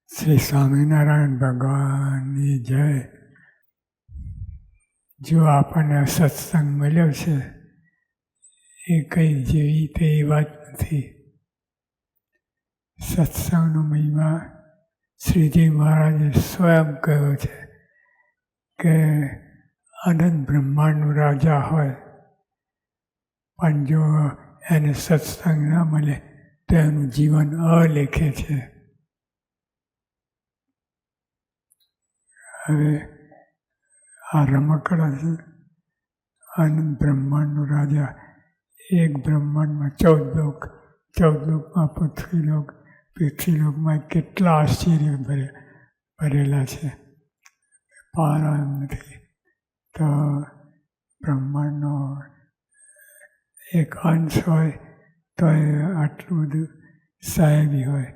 શ્રી સ્વામિનારાયણ ભગવાનની જય. જો આપણને સત્સંગ મળ્યો છે એ કંઈ જેવી તેવી વાત નથી. સત્સંગનો મહિમા શ્રીજી મહારાજે સ્વયં કહ્યો છે કે અનંત બ્રહ્માંડનો રાજા હોય પણ જો એને સત્સંગ ન મળે તો એનું જીવન અલેખે છે. હવે આ રમકડા છે. અનંત બ્રહ્માંડનો રાજા, એક બ્રહ્માંડમાં 14 લોકમાં પૃથ્વીલોકમાં કેટલા આશ્ચર્ય ભરેલા છે, પારા એમ નથી. તો બ્રહ્માંડનો એક અંશ હોય તો એ આટલું બધું સાહેબી હોય.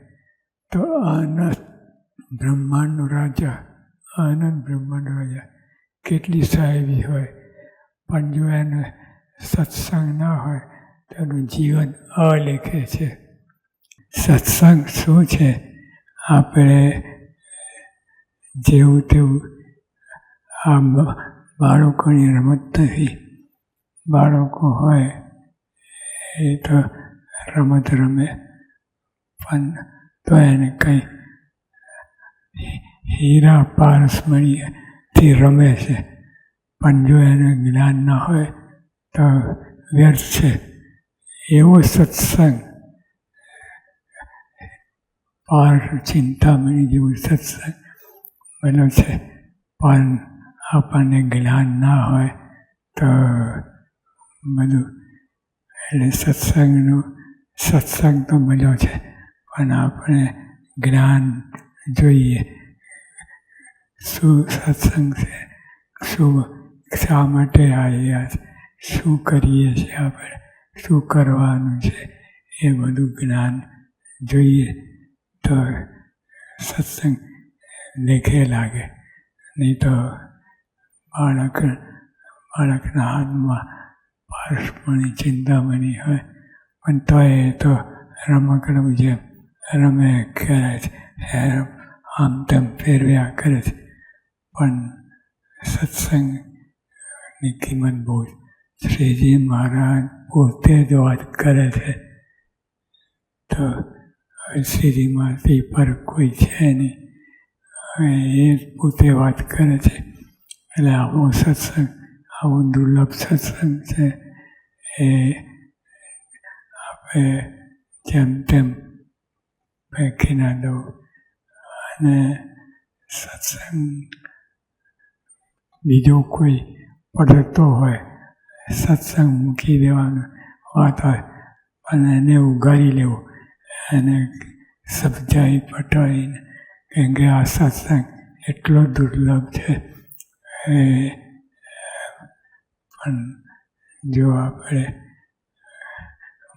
તો અનંત બ્રહ્માંડનો રાજા કેટલી સાહેબી હોય, પણ જો એને સત્સંગ ના હોય તો એનું જીવન અલેખે છે. સત્સંગ શું છે? આપણે જેવું તેવું આ બાળકોની રમત નથી. બાળકો હોય એ તો રમત રમે પણ તો એને કંઈ હીરા પારસમણીથી રમે છે, પણ જો એને જ્ઞાન ના હોય તો વ્યર્થ છે. એવો સત્સંગ ચિંતામણી જેવું સત્સંગ બન્યો છે, પણ આપણને જ્ઞાન ના હોય તો બધું એટલે સત્સંગ તો મળ્યો છે પણ આપણે જ્ઞાન જોઈએ. શું સત્સંગ છે, શા માટે આવ્યા છે, શું કરીએ છીએ આપણે, શું કરવાનું છે, એ બધું જ્ઞાન જોઈએ તો સત્સંગ લેખે લાગે. નહીં તો બાળકના હાથમાં પારસમણી ચિંતામણી હોય પણ તો એ તો રમકડું જેમ રમે કરે છે, આમ તેમ ફેરવ્યા કરે છે. પણ સત્સંગની કિંમત બહુ છે. શ્રીજી મહારાજ પોતે જ વાત કરે છે તો શ્રીજીમાંથી પર કોઈ છે નહીં. એ પોતે વાત કરે છે એટલે આવો સત્સંગ, આવો દુર્લભ સત્સંગ છે. એ આપણે જેમ તેમ ફેંકી ના દો. અને સત્સંગ બીજો કોઈ પડતો હોય, સત્સંગ મૂકી દેવાનો વાત હોય પણ એને ઉગારી લેવો, એને સમજાવી પટાવીને કેમ કે આ સત્સંગ એટલો દુર્લભ છે. પણ જો આપણે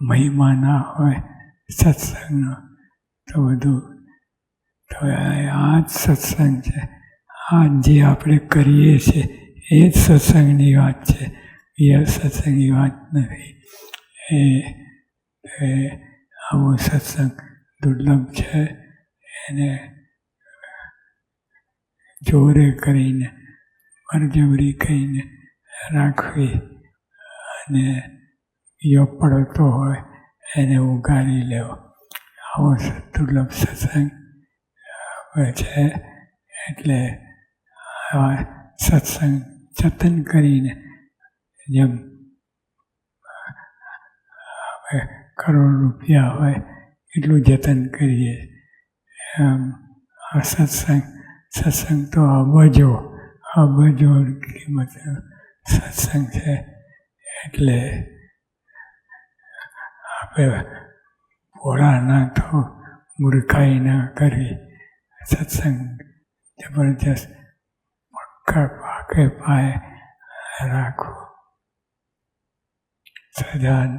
મહિમા ના હોય સત્સંગનો તો બધું તો આ જ સત્સંગ છે. આ જે આપણે કરીએ છીએ એ જ સત્સંગની વાત છે, બીજા સત્સંગની વાત નથી. આવો સત્સંગ દુર્લભ છે. એને જોરે કરીને, બળજબરી કરીને રાખવી અને બીજો પડતો હોય એને ઉગારી લેવો. આવો દુર્લભ સત્સંગ છે. એટલે આવા સત્સંગ જતન કરીને, જેમ કરોડ રૂપિયા હોય એટલું જતન કરીએ આ સત્સંગ તો અબજો કિંમત સત્સંગ છે. એટલે આપણે ભોળા ના થો, મૂર્ખાઈ ના કરવી. સત્સંગ જબરજસ્ત પાકે પાયે રાખવું. સદાન